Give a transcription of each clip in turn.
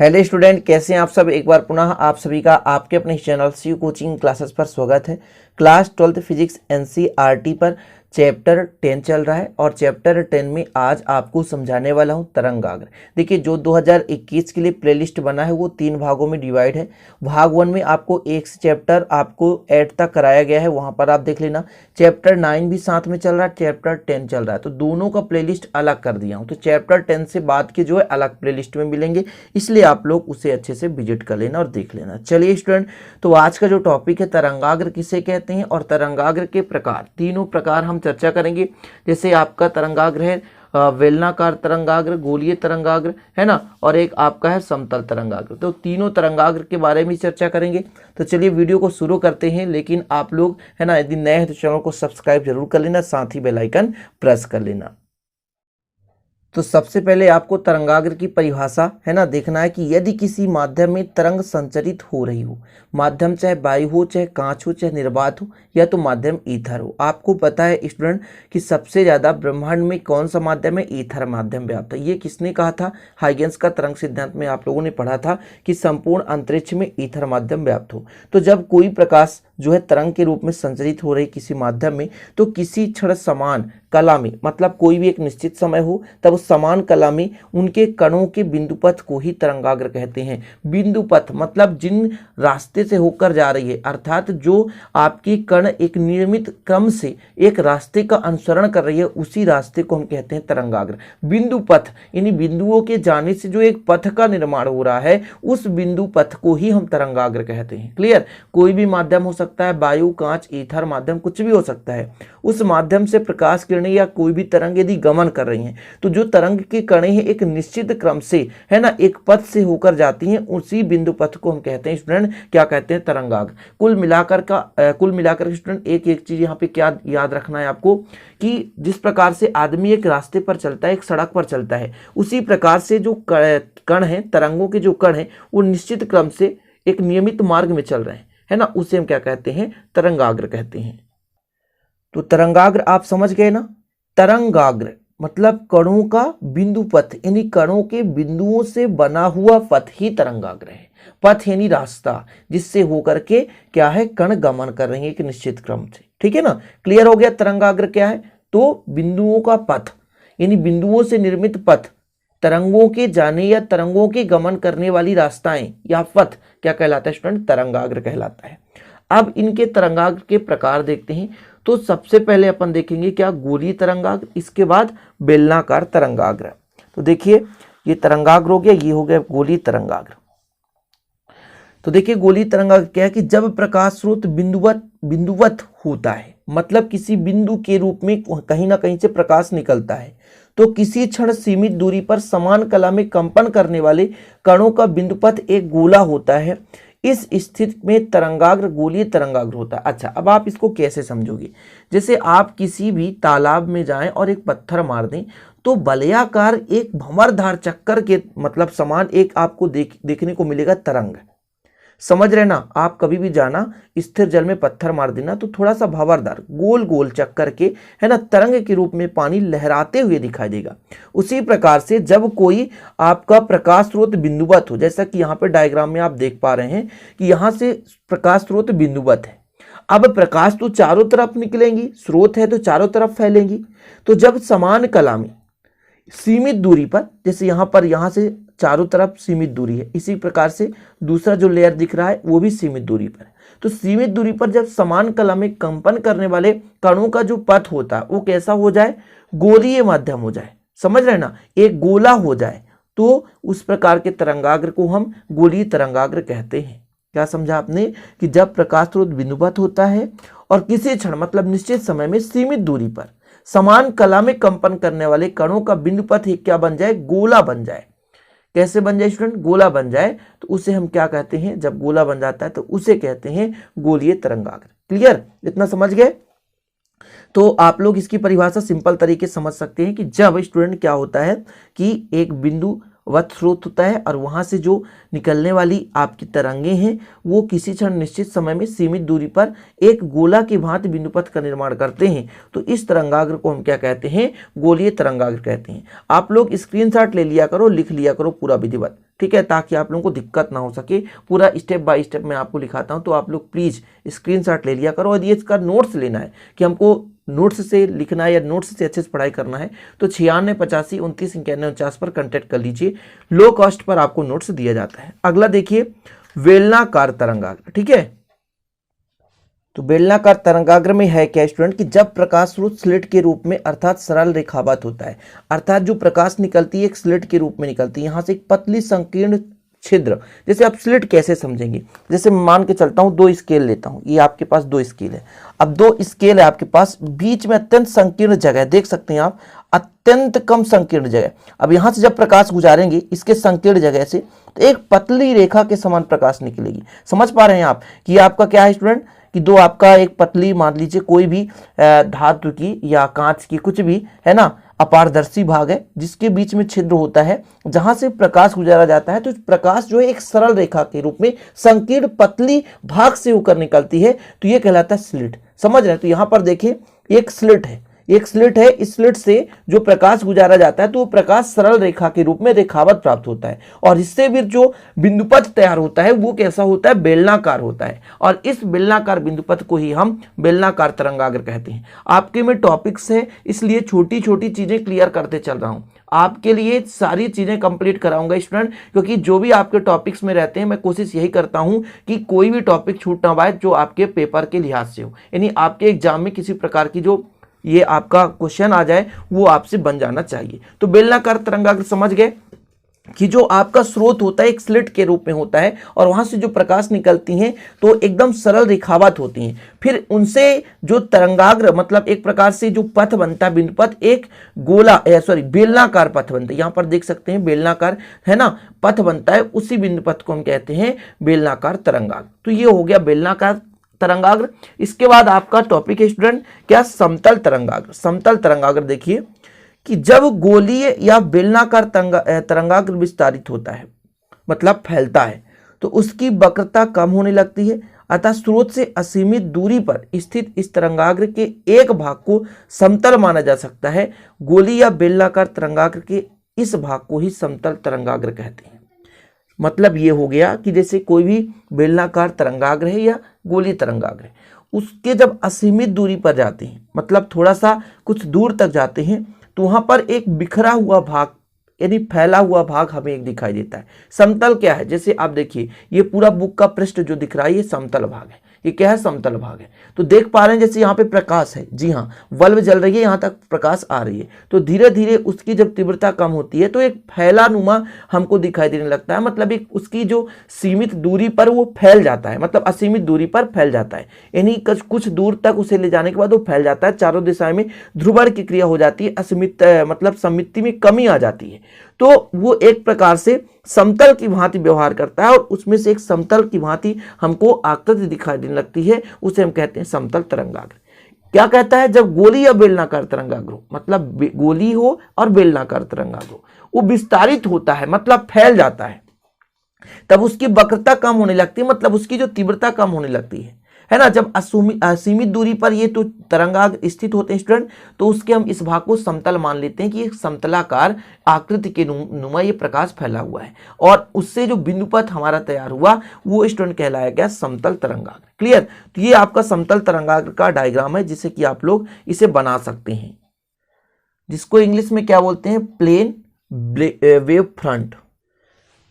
Hello student, कैसे हैं आप सब। एक बार पुनः आप सभी का आपके अपने चैनल सी कोचिंग क्लासेस पर स्वागत है। क्लास 12th फिजिक्स एनसीईआरटी पर चैप्टर 10 चल रहा है और चैप्टर 10 में आज आपको समझाने वाला हूं तरंगाग्र। देखिए, जो 2021 के लिए प्लेलिस्ट बना है वो 3 भागों में डिवाइड है। भाग 1 में आपको एक से चैप्टर आपको 8 तक कराया गया है, वहां पर आप देख लेना। चैप्टर 9 भी साथ में चल रहा है, चैप्टर 10 चल रहा है, तो दोनों का प्लेलिस्ट अलग कर दिया हूं। तो चैप्टर 10 से बाद के जो है अलग प्लेलिस्ट में मिलेंगे, इसलिए आप लोग उसे अच्छे से विजिट कर लेना और देख लेना। चलिए स्टूडेंट, तो आज का जो टॉपिक है तरंगाग्र किसे कहते हैं और तरंगाग्र के प्रकार, तीनों प्रकार हम चर्चा करेंगे। जैसे आपका तरंगाग्र है बेलनाकार तरंगाग्र, गोलीय तरंगाग्र है ना, और एक आपका है समतल तरंगाग्र। तो तीनों तरंगाग्र के बारे में चर्चा करेंगे। तो चलिए वीडियो को शुरू करते हैं। लेकिन आप लोग है ना, यदि नए हैं तो चैनल को सब्सक्राइब जरूर कर लेना, साथ ही बेल आइकन प्रेस कर लेना। तो सबसे पहले आपको तरंगाग्र की परिभाषा है ना देखना है कि यदि किसी माध्यम में तरंग संचरित हो रही हो, माध्यम चाहे वायु हो, चाहे कांच हो, चाहे निर्वात हो, या तो माध्यम ईथर हो। आपको पता है स्टूडेंट कि सबसे ज्यादा ब्रह्मांड में कौन सा माध्यम है? ईथर माध्यम व्याप्त है। ये किसने कहा था? हाइगेंस का तरंग सिद्धांत में आप लोगों ने पढ़ा था कि संपूर्ण अंतरिक्ष में ईथर माध्यम व्याप्त हो। तो जब कोई प्रकाश जो है तरंग के रूप में संचरित हो रही किसी माध्यम में, तो किसी क्षण समान कला में, मतलब कोई भी एक निश्चित समय हो तब उस समान कला में उनके कणों के बिंदुपथ को ही तरंगाग्र कहते हैं। बिंदुपथ मतलब जिन रास्ते से होकर जा रही है, अर्थात जो आपकी कण एक नियमित क्रम से एक रास्ते का अनुसरण कर रही है, उसी रास्ते को हम कहते हैं तरंगाग्र। बिंदुपथ यानी बिंदुओं के जाने से जो एक पथ का निर्माण हो रहा है, उस बिंदु पथ को ही हम तरंगाग्र कहते हैं। क्लियर? कोई भी माध्यम हो सकता है, वायु, कांच, ईथर माध्यम, कुछ भी हो सकता है। उस माध्यम से प्रकाश किरणें या कोई भी तरंग यदि गमन कर रही हैं, तो जो तरंग की कणें हैं एक निश्चित क्रम से है ना एक पथ से होकर जाती हैं, उसी बिंदु पथ को हम कहते हैं स्टूडेंट, क्या कहते हैं? तरंगाग्र। कुल मिलाकर स्टूडेंट एक चीज यहाँ पे क्या याद रखना है आपको कि जिस प्रकार से आदमी एक रास्ते पर चलता है, एक सड़क पर चलता है, उसी प्रकार से जो कण है, तरंगों के जो कण है, वो निश्चित क्रम से एक नियमित मार्ग में चल रहे हैं, है ना, उसे हम क्या कहते हैं? तरंगाग्र कहते हैं। तो तरंगाग्र आप समझ गए ना। तरंगाग्र मतलब कणों का बिंदु पथ, यानी कणों के बिंदुओं से बना हुआ पथ ही तरंगाग्र है। पथ यानी रास्ता जिससे होकर के क्या है, कण गमन कर रहे हैं एक निश्चित क्रम से। ठीक है ना, क्लियर हो गया? तरंगाग्र क्या है? तो बिंदुओं का पथ यानी बिंदुओं से निर्मित पथ, तरंगों के जाने या तरंगों के गमन करने वाली रास्ताएं या पथ क्या कहलाता है स्टूडेंट? तरंगाग्र कहलाता है। अब इनके तरंगाग्र के प्रकार देखते हैं। तो सबसे पहले अपन देखेंगे क्या? गोलीय तरंगाग्र, इसके बाद बेलनाकार तरंगाग्र। तो देखिए, ये तरंगाग्र हो गया, ये हो गया गोलीय तरंगाग्र। तो देखिए, गोलीय तरंगाग्र क्या है कि जब प्रकाश स्रोत बिंदुवत होता है, मतलब किसी बिंदु के रूप में कहीं ना कहीं से प्रकाश निकलता है, तो किसी क्षण सीमित दूरी पर समान कला में कंपन करने वाले कणों का बिंदुपथ एक गोला होता है। इस स्थिति में तरंगाग्र गोलीय तरंगाग्र होता है। अच्छा, अब आप इसको कैसे समझोगे? जैसे आप किसी भी तालाब में जाएं और एक पत्थर मार दें, तो वलयाकार एक भंवरधार चक्कर के मतलब समान एक आपको देखने को मिलेगा तरंग। समझ रहे ना? आप कभी भी जाना, स्थिर जल में पत्थर मार देना, तो थोड़ा सा भंवरदार गोल गोल चक्कर के है ना तरंग के रूप में पानी लहराते हुए दिखाई देगा। उसी प्रकार से जब कोई आपका प्रकाश स्रोत बिंदुवत हो, जैसा कि यहाँ पे डायग्राम में आप देख पा रहे हैं कि यहाँ से प्रकाश स्रोत बिंदुवत है। अब प्रकाश तो चारों तरफ निकलेंगी, स्रोत है तो चारों तरफ फैलेंगी। तो जब समान कला में सीमित दूरी पर, जैसे यहाँ पर यहाँ से चारों तरफ सीमित दूरी है, इसी प्रकार से दूसरा जो लेयर दिख रहा है वो भी सीमित दूरी पर है। तो सीमित दूरी पर जब समान कला में कंपन करने वाले कणों का जो पथ होता है वो कैसा हो जाए? गोलीय माध्यम हो जाए। समझ रहे ना? एक गोला हो जाए, तो उस प्रकार के तरंगाग्र को हम गोलीय तरंगाग्र कहते हैं। क्या समझा आपने? कि जब प्रकाश स्रोत बिंदुवत होता है और किसी क्षण मतलब निश्चित समय में सीमित दूरी पर समान कला में कंपन करने वाले कणों का बिंदुपथ एक क्या बन जाए? गोला बन जाए। कैसे बन जाए स्टूडेंट? गोला बन जाए, तो उसे हम क्या कहते हैं? जब गोला बन जाता है तो उसे कहते हैं गोलीय तरंगाग्र। क्लियर? इतना समझ गए? तो आप लोग इसकी परिभाषा सिंपल तरीके से समझ सकते हैं कि जब स्टूडेंट क्या होता है कि एक बिंदु वत स्रोत होता है और वहां से जो निकलने वाली आपकी तरंगे हैं वो किसी क्षण निश्चित समय में सीमित दूरी पर एक गोला की भांति बिंदुपथ का निर्माण करते हैं। तो इस तरंगाग्र को हम क्या कहते हैं, गोलीय तरंगाग्र कहते हैं। आप लोग स्क्रीनशॉट ले लिया करो, लिख लिया करो पूरा विधिवत, ठीक है, ताकि आप लोगों को दिक्कत ना हो सके। पूरा स्टेप बाय स्टेप मैं आपको लिखाता हूं, तो आप लोग प्लीज स्क्रीनशॉट ले लिया करो। और ये इसका नोट्स लेना है कि हमको नोट्स से लिखना है या नोट्स से अच्छे से पढ़ाई करना है, तो 9685299149 पर कांटेक्ट कर लीजिए। लो कॉस्ट पर आपको नोट्स दिया जाता है। अगला देखिए बेलनाकार तरंगाग्र, ठीक है। तो बेलनाकार तरंगाग्र में है क्या स्टूडेंट कि जब प्रकाश स्रोत स्लिट के रूप में अर्थात सरल रेखावत होता है, अर्थात जो प्रकाश निकलती है एक स्लिट के रूप में निकलती है, यहां से एक पतली संकीर्ण छिद्र, जैसे आप स्लिट कैसे समझेंगे, जैसे मान के चलता हूं 2 स्केल लेता हूं, ये आपके पास 2 स्केल है। अब 2 स्केल है आपके पास, बीच में अत्यंत संकीर्ण जगह देख सकते हैं आप, अत्यंत कम संकीर्ण जगह। अब यहां से जब प्रकाश गुजारेंगे इसके संकीर्ण जगह से, तो एक पतली रेखा के समान प्रकाश निकलेगी। समझ पा रहे हैं आप कि आपका क्या है स्टूडेंट कि दो आपका एक पतली, मान लीजिए कोई भी धातु की या कांच की कुछ भी है ना, अपारदर्शी भाग है जिसके बीच में छिद्र होता है, जहां से प्रकाश गुजारा जाता है। तो प्रकाश जो है एक सरल रेखा के रूप में संकीर्ण पतली भाग से होकर निकलती है, तो ये कहलाता है स्लिट। समझ रहे हैं? तो यहां पर देखें एक स्लिट है, एक स्लिट है, इस स्लिट से जो प्रकाश गुजारा जाता है तो वो प्रकाश सरल रेखा के रूप में रेखावत प्राप्त होता है, और इससे भी जो बिंदुपथ तैयार होता है वो कैसा होता है, बेलनाकार होता है। और इस बेलनाकार बिंदुपथ को ही हम बेलनाकार तरंगाग्र कहते हैं। आपके में टॉपिक्स है इसलिए छोटी छोटी चीजें क्लियर करते चल रहा हूं, आपके लिए सारी चीजें कंप्लीट कराऊंगा स्टूडेंट, क्योंकि जो भी आपके टॉपिक्स में रहते हैं मैं कोशिश यही करता हूं कि कोई भी टॉपिक छूट ना पाए जो आपके पेपर के लिहाज से हो, यानी आपके एग्जाम में किसी प्रकार की जो ये आपका क्वेश्चन आ जाए वो आपसे बन जाना चाहिए। तो बेलनाकार तरंगाग्र समझ गए कि जो आपका स्रोत होता है एक स्लिट के रूप में होता है, और वहां से जो प्रकाश निकलती हैं तो एकदम सरल रेखावत होती हैं। फिर उनसे जो तरंगाग्र मतलब एक प्रकार से जो पथ बनता है बिंदुपथ, एक गोला बेलनाकार पथ बनता है। यहां पर देख सकते हैं बेलनाकार है ना पथ बनता है, उसी बिंदुपथ को हम कहते हैं बेलनाकार तरंगाग्र। तो ये हो गया बेलनाकार तरंगाग्र। इसके बाद आपका टॉपिक है स्टूडेंट क्या, समतल तरंगाग्र। समतल तरंगाग्र देखिए कि जब गोलीय या बेलनाकार तरंगाग्र विस्तारित होता है मतलब फैलता है, तो उसकी वक्रता कम होने लगती है, अतः स्रोत से असीमित दूरी पर स्थित इस तरंगाग्र के एक भाग को समतल माना जा सकता है। गोलीय या बेलनाकार तरंगाग्र के इस भाग को ही समतल तरंगाग्र कहते हैं। मतलब ये हो गया कि जैसे कोई भी बेलनाकार तरंगाग्र है या गोलीय तरंगाग्र है, उसके जब असीमित दूरी पर जाते हैं मतलब थोड़ा सा कुछ दूर तक जाते हैं, तो वहां पर एक बिखरा हुआ भाग यानी फैला हुआ भाग हमें एक दिखाई देता है। समतल क्या है, जैसे आप देखिए ये पूरा बुक का पृष्ठ जो दिख रहा है ये समतल भाग है। ये क्या है, समतल भाग है। तो देख पा रहे हैं जैसे यहाँ पे प्रकाश है, जी हाँ बल्ब जल रही है, यहाँ तक प्रकाश आ रही है, तो धीरे धीरे उसकी जब तीव्रता कम होती है तो एक फैला नुमा हमको दिखाई देने लगता है। मतलब एक उसकी जो सीमित दूरी पर वो फैल जाता है, मतलब असीमित दूरी पर फैल जाता है, यानी कुछ दूर तक उसे ले जाने के बाद वो फैल जाता है, चारों दिशाओं में ध्रुवण की क्रिया हो जाती है, असीमित मतलब सममिति में कमी आ जाती है। तो वो एक प्रकार से समतल की भांति व्यवहार करता है, और उसमें से एक समतल की भांति हमको आकृति दिखाई देने लगती है, उसे हम कहते हैं समतल तरंगाग्र। क्या कहता है, जब गोली या बेलनाकार तरंगाग्र हो, मतलब गोली हो और बेलनाकार तरंगाग्र हो, वो विस्तारित होता है मतलब फैल जाता है, तब उसकी वक्रता कम होने लगती है, मतलब उसकी जो तीव्रता कम होने लगती है ना। जब असीमित दूरी पर ये तो तरंगाग्र स्थित होते हैं स्टूडेंट, तो उसके हम इस भाग को समतल मान लेते हैं कि एक समतलाकार आकृति के नुमा ये प्रकाश फैला हुआ है, और उससे जो बिंदुपथ हमारा तैयार हुआ वो स्टूडेंट कहलाया गया समतल तरंगाग्र। क्लियर? तो ये आपका समतल तरंगाग्र का डायग्राम है, जिसे कि आप लोग इसे बना सकते हैं, जिसको इंग्लिश में क्या बोलते हैं, प्लेन वेव फ्रंट।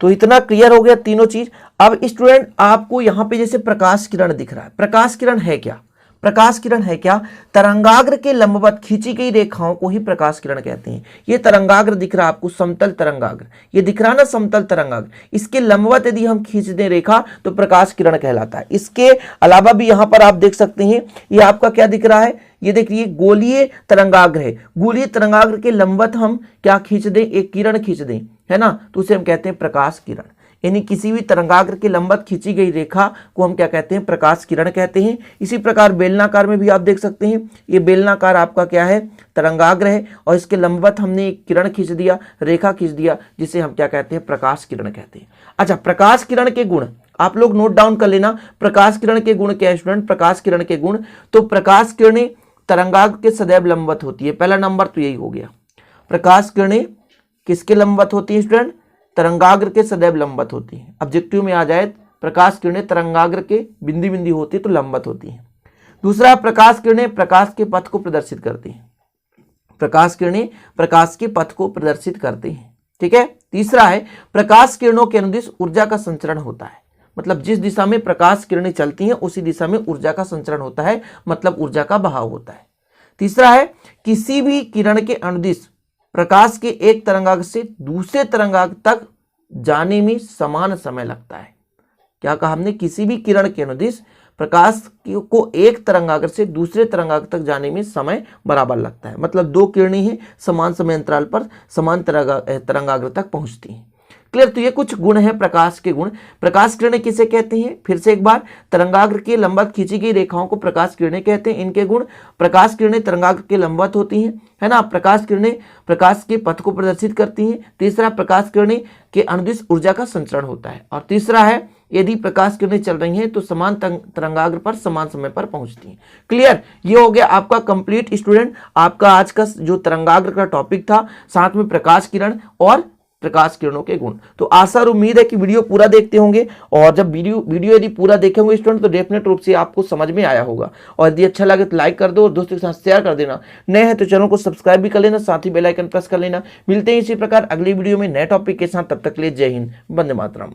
तो इतना क्लियर हो गया तीनों चीज। अब स्टूडेंट आपको यहां पे जैसे प्रकाश किरण दिख रहा है, प्रकाश किरण है क्या, प्रकाश किरण है क्या, तरंगाग्र के लंबवत खींची गई रेखाओं को ही प्रकाश किरण कहते हैं। ये तरंगाग्र दिख रहा है आपको, समतल तरंगाग्र, ये दिख रहा ना समतल तरंगाग्र, इसके लंबवत यदि हम खींच दें रेखा तो प्रकाश किरण कहलाता है। इसके अलावा भी यहां पर आप देख सकते हैं, ये आपका क्या दिख रहा है, ये देखिए गोलीय तरंगाग्र है, गोलीय तरंगाग्र के लंबवत हम क्या खींच दें, एक किरण खींच दें, है ना, तो उसे हम कहते हैं प्रकाश किरण। यानी किसी भी तरंगाग्र के लंबवत खींची गई रेखा को हम क्या कहते हैं, प्रकाश किरण कहते हैं। इसी प्रकार बेलनाकार में भी आप देख सकते हैं, ये बेलनाकार आपका क्या है, तरंगाग्र है, और इसके लंबवत हमने एक किरण खींच दिया, रेखा खींच दिया, जिसे हम क्या कहते हैं, प्रकाश किरण कहते हैं। अच्छा, प्रकाश किरण के गुण आप लोग नोट डाउन कर लेना। प्रकाश किरण के गुण क्या है स्टूडेंट, प्रकाश किरण के गुण, तो प्रकाश किरणें तरंगाग्र के सदैव लंबवत होती है, पहला नंबर तो यही हो गया। प्रकाश किरणें किसके लंबवत होती है स्टूडेंट, तरंगाग्र के सदैव लंबवत होती है। ऑब्जेक्टिव में आ जाए प्रकाश किरणें तरंगाग्र के बिंदी बिंदी होती है तो लंबवत होती है। दूसरा, प्रकाश किरणें प्रकाश के पथ को प्रदर्शित करती हैं, प्रकाश किरणें प्रकाश के पथ को प्रदर्शित करते हैं, ठीक है। तीसरा है, प्रकाश किरणों के अनुदिश ऊर्जा का संचरण होता है, मतलब जिस दिशा में प्रकाश किरणें चलती हैं उसी दिशा में ऊर्जा का संचरण होता है, मतलब ऊर्जा का बहाव होता है। तीसरा है, किसी भी किरण के अनुदिश प्रकाश के एक तरंगाग्र से दूसरे तरंगाग्र तक जाने में समान समय लगता है। क्या कहा हमने, किसी भी किरण के अनुदिश प्रकाश को एक तरंगाग्र से दूसरे तरंगाग्र तक जाने में समय बराबर लगता है, मतलब दो किरणें हैं, समान समय अंतराल पर समान तरंगाग्र तक पहुंचती हैं। क्लियर। तो ये कुछ गुण है प्रकाश के गुण। प्रकाश किरणें किसे कहते हैं, फिर से एक बार, तरंगाग्र के लंबवत खींची गई रेखाओं को प्रकाश किरणें कहते हैं। इनके गुण, प्रकाश किरणें तरंगाग्र के लंबवत होती हैं, है ना। प्रकाश किरणें प्रकाश के पथ को प्रदर्शित करती हैं। तीसरा, प्रकाश किरणें के अनुदिश ऊर्जा का संचरण होता है। और तीसरा है, यदि प्रकाश किरणें चल रही हैं तो समान तरंगाग्र पर समान समय पर पहुंचती हैं। क्लियर। ये हो गया आपका कंप्लीट स्टूडेंट, आपका आज का जो तरंगाग्र का टॉपिक था, साथ में प्रकाश किरण और प्रकाश किरणों के गुण। तो आशा और उम्मीद है कि वीडियो पूरा देखते होंगे, और जब वीडियो यदि पूरा देखेंगे स्टूडेंट तो डेफिनेट रूप से आपको समझ में आया होगा। और यदि अच्छा लगे तो लाइक कर दो और दोस्तों के साथ शेयर कर देना। नए हैं तो चैनल को सब्सक्राइब भी कर लेना, साथ ही बेल आइकन प्रेस कर लेना। मिलते हैं इसी प्रकार अगली वीडियो में नए टॉपिक के साथ, तब तक के लिए जय हिंद, वंदे मातरम।